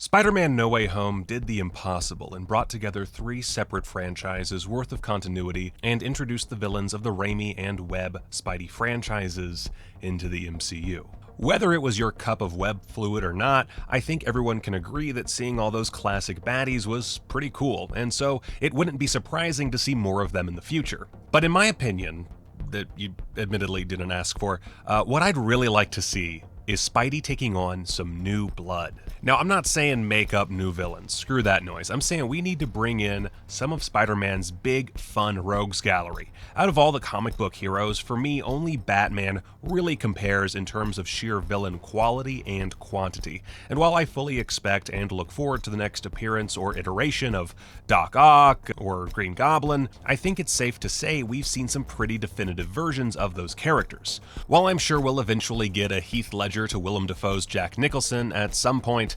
Spider-Man No Way Home did the impossible and brought together 3 separate franchises worth of continuity and introduced the villains of the Raimi and Webb Spidey franchises into the MCU. Whether it was your cup of web fluid or not, I think everyone can agree that seeing all those classic baddies was pretty cool, and so it wouldn't be surprising to see more of them in the future. But in my opinion, that you admittedly didn't ask for, what I'd really like to see is Spidey taking on some new blood. Now, I'm not saying make up new villains, screw that noise. I'm saying we need to bring in some of Spider-Man's big, fun rogues gallery. Out of all the comic book heroes, for me, only Batman really compares in terms of sheer villain quality and quantity. And while I fully expect and look forward to the next appearance or iteration of Doc Ock or Green Goblin, I think it's safe to say we've seen some pretty definitive versions of those characters. While I'm sure we'll eventually get a Heath Ledger to Willem Dafoe's Jack Nicholson at some point,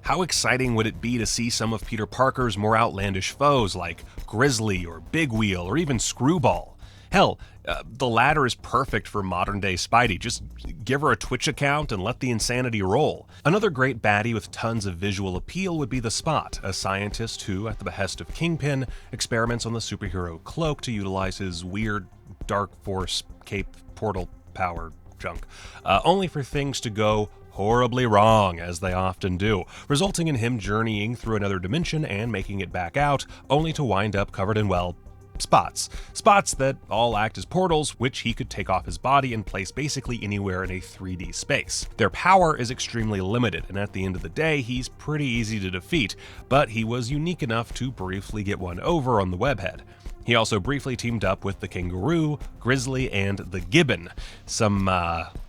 how exciting would it be to see some of Peter Parker's more outlandish foes like Grizzly or Big Wheel or even Screwball? Hell, the latter is perfect for modern-day Spidey. Just give her a Twitch account and let the insanity roll. Another great baddie with tons of visual appeal would be the Spot, a scientist who, at the behest of Kingpin, experiments on the superhero Cloak to utilize his weird Dark Force cape portal power junk, only for things to go horribly wrong, as they often do, resulting in him journeying through another dimension and making it back out, only to wind up covered in, well, spots. Spots that all act as portals, which he could take off his body and place basically anywhere in a 3D space. Their power is extremely limited, and at the end of the day, he's pretty easy to defeat, but he was unique enough to briefly get one over on the webhead. He also briefly teamed up with the Kangaroo, Grizzly, and the Gibbon, some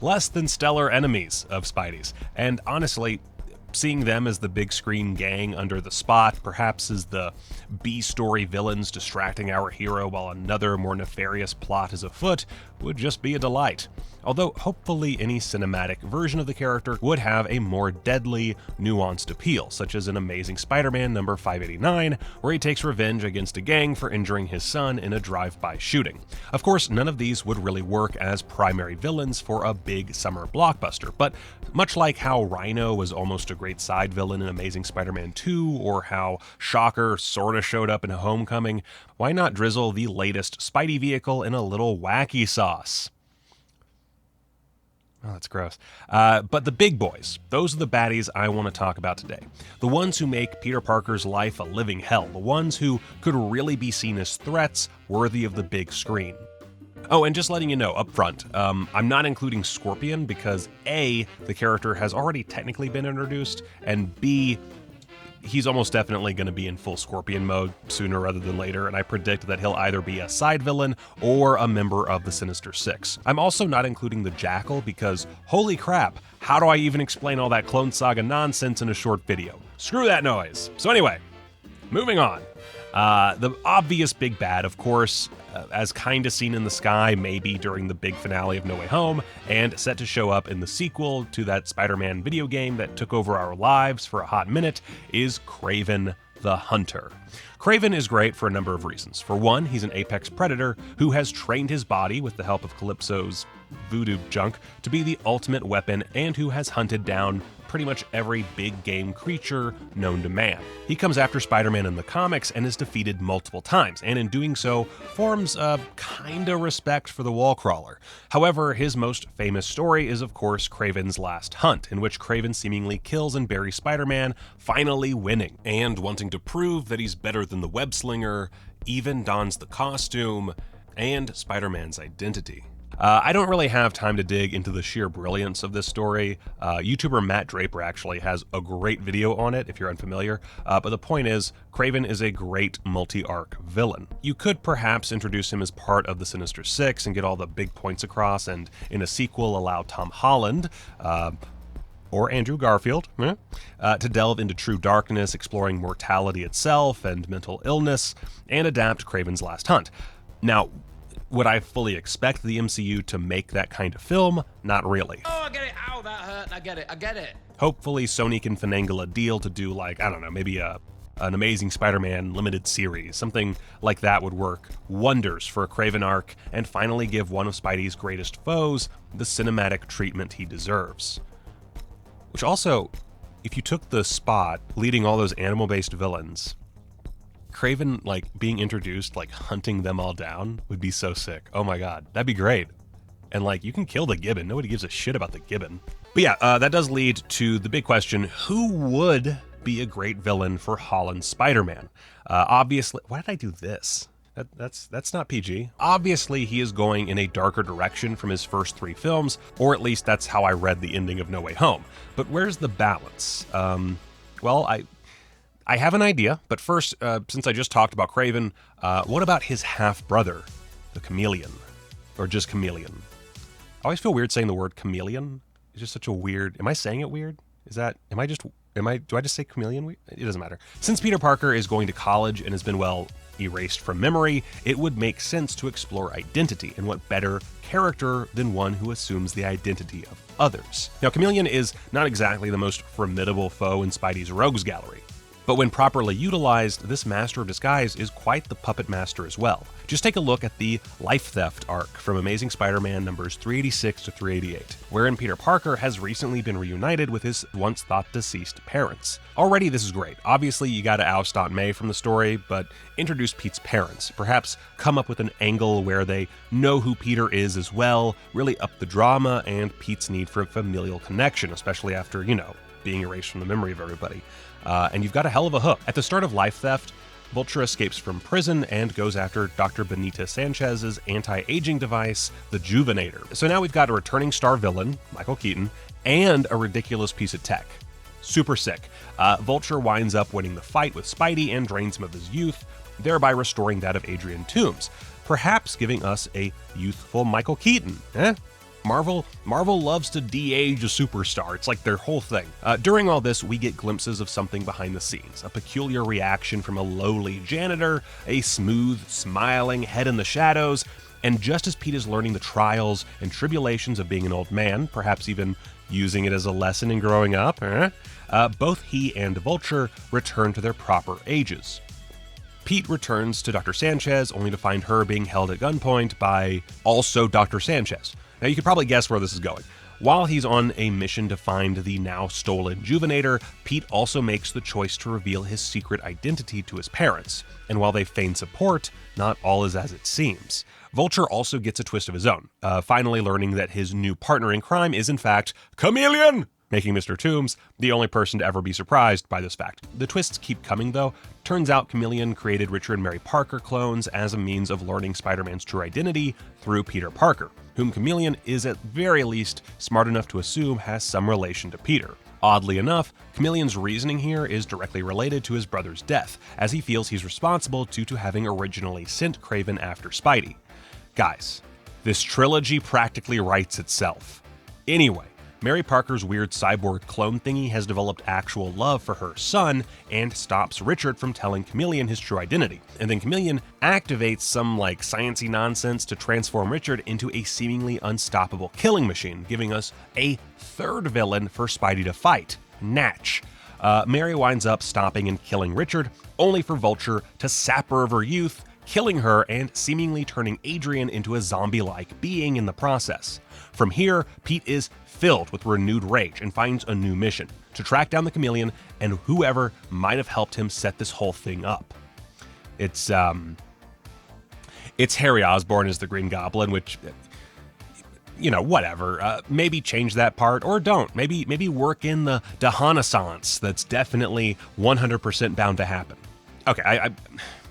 less than stellar enemies of Spidey's, and honestly, seeing them as the big screen gang under the Spot, perhaps as the B-story villains distracting our hero while another more nefarious plot is afoot, would just be a delight. Although hopefully any cinematic version of the character would have a more deadly, nuanced appeal, such as in Amazing Spider-Man number 589, where he takes revenge against a gang for injuring his son in a drive-by shooting. Of course, none of these would really work as primary villains for a big summer blockbuster, but much like how Rhino was almost a great side villain in Amazing Spider-Man 2, or how Shocker sorta showed up in Homecoming, why not drizzle the latest Spidey vehicle in a little wacky sauce? Oh, that's gross. But the big boys, those are the baddies I want to talk about today. The ones who make Peter Parker's life a living hell. The ones who could really be seen as threats worthy of the big screen. Oh, and just letting you know up front, I'm not including Scorpion because A, the character has already technically been introduced, and B, he's almost definitely going to be in full Scorpion mode sooner rather than later, and I predict that he'll either be a side villain or a member of the Sinister Six. I'm also not including the Jackal because, holy crap, how do I even explain all that Clone Saga nonsense in a short video? Screw that noise. So anyway, moving on. The obvious big bad, of course, as kinda seen in the sky maybe during the big finale of No Way Home, and set to show up in the sequel to that Spider-Man video game that took over our lives for a hot minute, is Kraven the Hunter. Kraven is great for a number of reasons. For one, he's an apex predator who has trained his body with the help of Calypso's voodoo junk to be the ultimate weapon and who has hunted down pretty much every big game creature known to man. He comes after Spider-Man in the comics and is defeated multiple times, and in doing so, forms a kinda respect for the wall crawler. However, his most famous story is of course Kraven's Last Hunt, in which Kraven seemingly kills and buries Spider-Man, finally winning, and wanting to prove that he's better than the web slinger, even dons the costume and Spider-Man's identity. I don't really have time to dig into the sheer brilliance of this story. YouTuber Matt Draper actually has a great video on it if you're unfamiliar, but the point is, Kraven is a great multi-arc villain. You could perhaps introduce him as part of the Sinister Six and get all the big points across, and in a sequel allow Tom Holland, or Andrew Garfield, to delve into true darkness, exploring mortality itself and mental illness, and adapt Kraven's Last Hunt. Now, would I fully expect the MCU to make that kind of film? Not really. Oh, I get it. Ow, that hurt. I get it. Hopefully Sony can finagle a deal to do, like, I don't know, maybe an Amazing Spider-Man limited series. Something like that would work wonders for a Kraven arc and finally give one of Spidey's greatest foes the cinematic treatment he deserves. Which also, if you took the spot leading all those animal-based villains, Kraven, like, being introduced, like, hunting them all down would be so sick. Oh my god, that'd be great. And, like, you can kill the gibbon. Nobody gives a shit about the gibbon. But yeah, that does lead to the big question, who would be a great villain for Holland's Spider-Man? Obviously, why did I do this? That's not PG. Obviously, he is going in a darker direction from his first 3 films, or at least that's how I read the ending of No Way Home. But where's the balance? Well, I have an idea, but first, since I just talked about Kraven, what about his half-brother, the Chameleon? Or just Chameleon? I always feel weird saying the word chameleon. It's just such a weird... Am I saying it weird? Do I just say chameleon weird? It doesn't matter. Since Peter Parker is going to college and has been, well, erased from memory, it would make sense to explore identity, and what better character than one who assumes the identity of others. Now, Chameleon is not exactly the most formidable foe in Spidey's rogues gallery, but when properly utilized, this master of disguise is quite the puppet master as well. Just take a look at the Lifetheft arc from Amazing Spider-Man numbers 386 to 388, wherein Peter Parker has recently been reunited with his once thought deceased parents. Already this is great. Obviously you gotta oust Aunt May from the story, but introduce Pete's parents. Perhaps come up with an angle where they know who Peter is as well, really up the drama and Pete's need for a familial connection, especially after, you know, being erased from the memory of everybody. And you've got a hell of a hook. At the start of Lifetheft, Vulture escapes from prison and goes after Dr. Benita Sanchez's anti-aging device, the Juvenator. So now we've got a returning star villain, Michael Keaton, and a ridiculous piece of tech. Super sick. Vulture winds up winning the fight with Spidey and drains him of his youth, thereby restoring that of Adrian Toomes, perhaps giving us a youthful Michael Keaton, eh? Marvel loves to de-age a superstar. It's like their whole thing. During all this, we get glimpses of something behind the scenes. A peculiar reaction from a lowly janitor, a smooth, smiling head in the shadows, and just as Pete is learning the trials and tribulations of being an old man, perhaps even using it as a lesson in growing up, both he and Vulture return to their proper ages. Pete returns to Dr. Sanchez, only to find her being held at gunpoint by also Dr. Sanchez. Now, you can probably guess where this is going. While he's on a mission to find the now stolen Juvenator, Pete also makes the choice to reveal his secret identity to his parents. And while they feign support, not all is as it seems. Vulture also gets a twist of his own, finally learning that his new partner in crime is in fact Chameleon, making Mr. Toomes the only person to ever be surprised by this fact. The twists keep coming though. Turns out Chameleon created Richard and Mary Parker clones as a means of learning Spider-Man's true identity through Peter Parker, whom Chameleon is at very least smart enough to assume has some relation to Peter. Oddly enough, Chameleon's reasoning here is directly related to his brother's death, as he feels he's responsible due to having originally sent Kraven after Spidey. Guys, this trilogy practically writes itself. Anyway, Mary Parker's weird cyborg clone thingy has developed actual love for her son and stops Richard from telling Chameleon his true identity. And then Chameleon activates some like sciencey nonsense to transform Richard into a seemingly unstoppable killing machine, giving us a third villain for Spidey to fight, Natch. Mary winds up stopping and killing Richard, only for Vulture to sap her of her youth, killing her and seemingly turning Adrian into a zombie-like being in the process. From here, Pete is filled with renewed rage and finds a new mission, to track down the Chameleon and whoever might have helped him set this whole thing up. It's Harry Osborn as the Green Goblin, which, you know, whatever. Maybe change that part or don't. Maybe work in the renaissance that's definitely 100% bound to happen. Okay,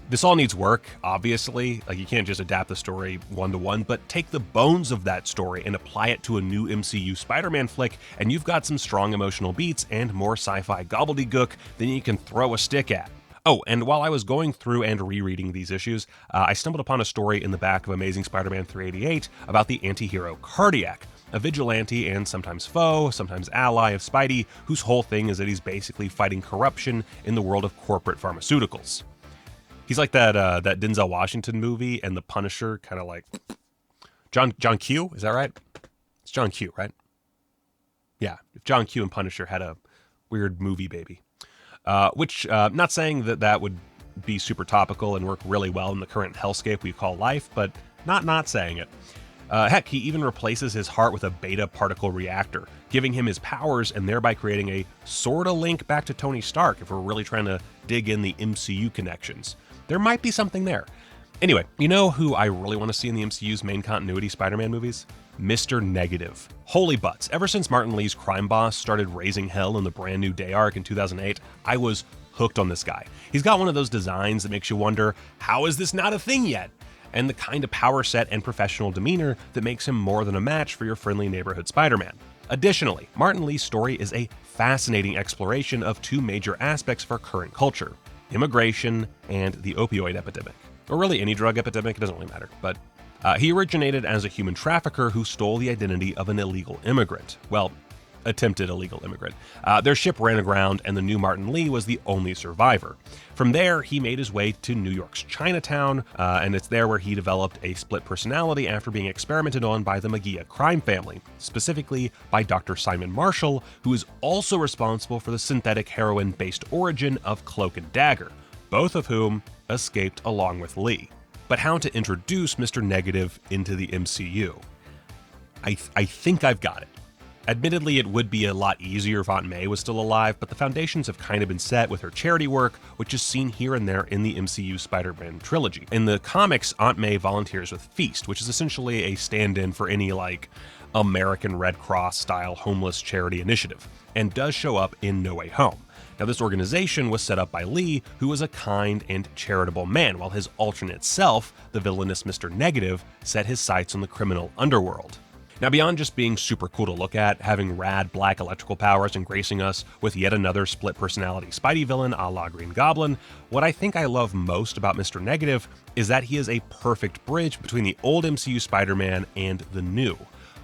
this all needs work, obviously. Like, you can't just adapt the story one-to-one, but take the bones of that story and apply it to a new MCU Spider-Man flick, and you've got some strong emotional beats and more sci-fi gobbledygook than you can throw a stick at. Oh, and while I was going through and rereading these issues, I stumbled upon a story in the back of Amazing Spider-Man 388 about the anti-hero Cardiac, a vigilante and sometimes foe, sometimes ally of Spidey, whose whole thing is that he's basically fighting corruption in the world of corporate pharmaceuticals. He's like that Denzel Washington movie and the Punisher, kind of like John Q. Is that right? It's John Q, right? Yeah, if John Q and Punisher had a weird movie baby. Which, not saying that would be super topical and work really well in the current hellscape we call life, but not saying it. Heck, he even replaces his heart with a beta particle reactor, giving him his powers and thereby creating a sorta link back to Tony Stark if we're really trying to dig in the MCU connections. There might be something there. Anyway, you know who I really want to see in the MCU's main continuity Spider-Man movies? Mr. Negative. Holy butts, ever since Martin Lee's crime boss started raising hell in the Brand New Day arc in 2008, I was hooked on this guy. He's got one of those designs that makes you wonder, how is this not a thing yet? And the kind of power set and professional demeanor that makes him more than a match for your friendly neighborhood Spider-Man. Additionally, Martin Lee's story is a fascinating exploration of two major aspects of our current culture: immigration and the opioid epidemic. Or really any drug epidemic, it doesn't really matter. But he originated as a human trafficker who stole the identity of an illegal immigrant. Well, attempted illegal immigrant. Their ship ran aground and the new Martin Lee was the only survivor. From there, he made his way to New York's Chinatown, and it's there where he developed a split personality after being experimented on by the Magia crime family, specifically by Dr. Simon Marshall, who is also responsible for the synthetic heroin-based origin of Cloak and Dagger, both of whom escaped along with Lee. But how to introduce Mr. Negative into the MCU? I think I've got it. Admittedly, it would be a lot easier if Aunt May was still alive, but the foundations have kind of been set with her charity work, which is seen here and there in the MCU Spider-Man trilogy. In the comics, Aunt May volunteers with Feast, which is essentially a stand-in for any, American Red Cross-style homeless charity initiative, and does show up in No Way Home. Now, this organization was set up by Lee, who was a kind and charitable man, while his alternate self, the villainous Mr. Negative, set his sights on the criminal underworld. Now, beyond just being super cool to look at, having rad black electrical powers and gracing us with yet another split personality Spidey villain a la Green Goblin, what I think I love most about Mr. Negative is that he is a perfect bridge between the old MCU Spider-Man and the new.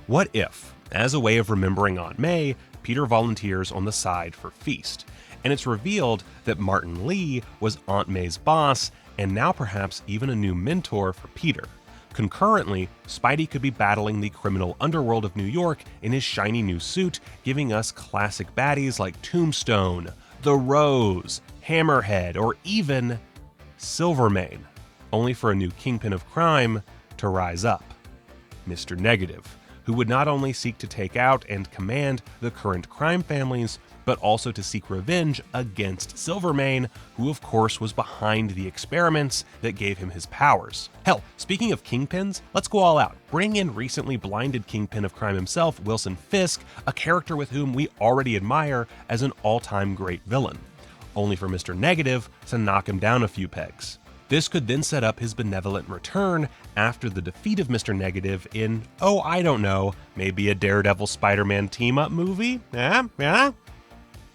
What if, as a way of remembering Aunt May, Peter volunteers on the side for Feast, and it's revealed that Martin Lee was Aunt May's boss and now perhaps even a new mentor for Peter. Concurrently, Spidey could be battling the criminal underworld of New York in his shiny new suit, giving us classic baddies like Tombstone, The Rose, Hammerhead, or even Silvermane, only for a new kingpin of crime to rise up: Mr. Negative, who would not only seek to take out and command the current crime families, but also to seek revenge against Silvermane, who of course was behind the experiments that gave him his powers. Hell, speaking of kingpins, let's go all out. Bring in recently blinded kingpin of crime himself, Wilson Fisk, a character with whom we already admire as an all-time great villain, only for Mr. Negative to knock him down a few pegs. This could then set up his benevolent return after the defeat of Mr. Negative in, oh, I don't know, maybe a Daredevil Spider-Man team-up movie? Yeah?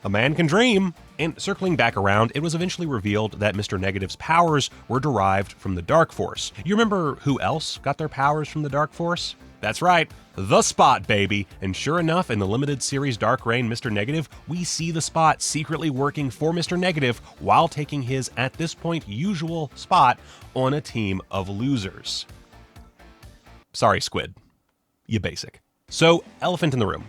A man can dream. And circling back around, it was eventually revealed that Mr. Negative's powers were derived from the Dark Force. You remember who else got their powers from the Dark Force? That's right, the Spot, baby. And sure enough, in the limited series Dark Reign Mr. Negative, we see the Spot secretly working for Mr. Negative while taking his, at this point, usual spot on a team of losers. Sorry, Squid. You basic. So, elephant in the room.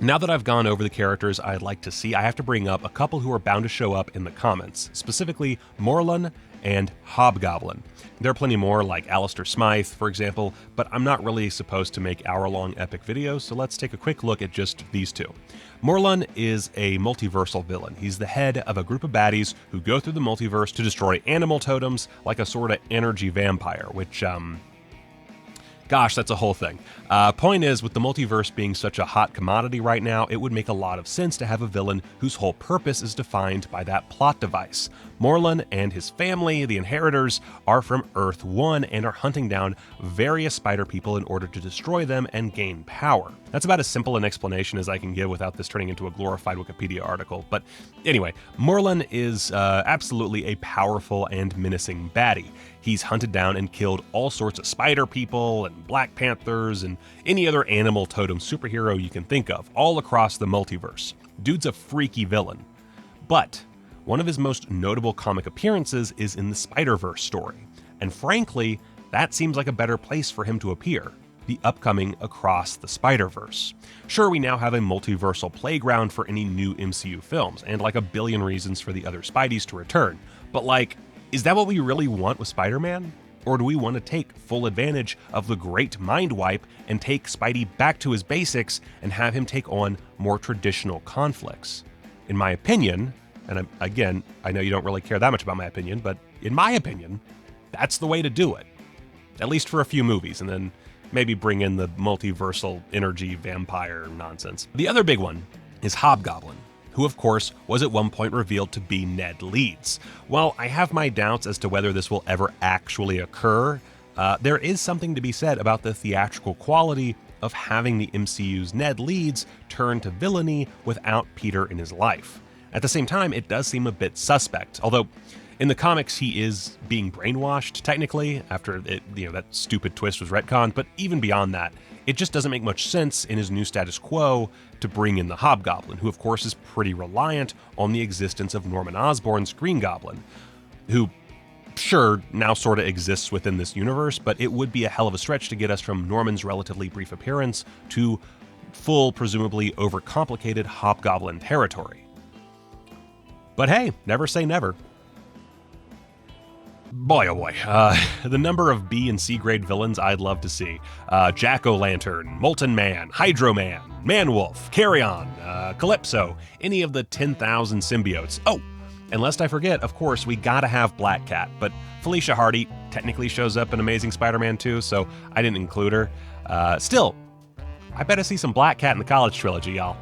Now that I've gone over the characters I'd like to see, I have to bring up a couple who are bound to show up in the comments, specifically Morlun and Hobgoblin. There are plenty more, like Alistair Smythe, for example, but I'm not really supposed to make hour-long epic videos, so let's take a quick look at just these two. Morlun is a multiversal villain. He's the head of a group of baddies who go through the multiverse to destroy animal totems like a sort of energy vampire, which, gosh, that's a whole thing. Point is, with the multiverse being such a hot commodity right now, it would make a lot of sense to have a villain whose whole purpose is defined by that plot device. Morlun and his family, the Inheritors, are from Earth-1 and are hunting down various spider people in order to destroy them and gain power. That's about as simple an explanation as I can give without this turning into a glorified Wikipedia article. But anyway, Morlun is absolutely a powerful and menacing baddie. He's hunted down and killed all sorts of spider people and Black Panthers and any other animal totem superhero you can think of, all across the multiverse. Dude's a freaky villain. But one of his most notable comic appearances is in the Spider-Verse story. And frankly, that seems like a better place for him to appear: the upcoming Across the Spider-Verse. Sure, we now have a multiversal playground for any new MCU films, and like a billion reasons for the other Spideys to return. But is that what we really want with Spider-Man? Or do we want to take full advantage of the great mind wipe and take Spidey back to his basics and have him take on more traditional conflicts? In my opinion, and again, I know you don't really care that much about my opinion, but in my opinion, that's the way to do it. At least for a few movies, and then maybe bring in the multiversal energy vampire nonsense. The other big one is Hobgoblin, who of course was at one point revealed to be Ned Leeds. While I have my doubts as to whether this will ever actually occur, there is something to be said about the theatrical quality of having the MCU's Ned Leeds turn to villainy without Peter in his life. At the same time, it does seem a bit suspect, although in the comics he is being brainwashed technically after that stupid twist was retconned, but even beyond that, it just doesn't make much sense in his new status quo to bring in the Hobgoblin, who of course is pretty reliant on the existence of Norman Osborn's Green Goblin, who sure now sort of exists within this universe, but it would be a hell of a stretch to get us from Norman's relatively brief appearance to full, presumably overcomplicated Hobgoblin territory. But hey, never say never. Boy, oh boy, the number of B and C grade villains I'd love to see. Jack-O-Lantern, Molten Man, Hydro Man, Man-Wolf, Carrion, Calypso, any of the 10,000 symbiotes. Oh, and lest I forget, of course, we gotta have Black Cat, but Felicia Hardy technically shows up in Amazing Spider-Man 2, so I didn't include her. Still, I bet I see some Black Cat in the college trilogy, y'all.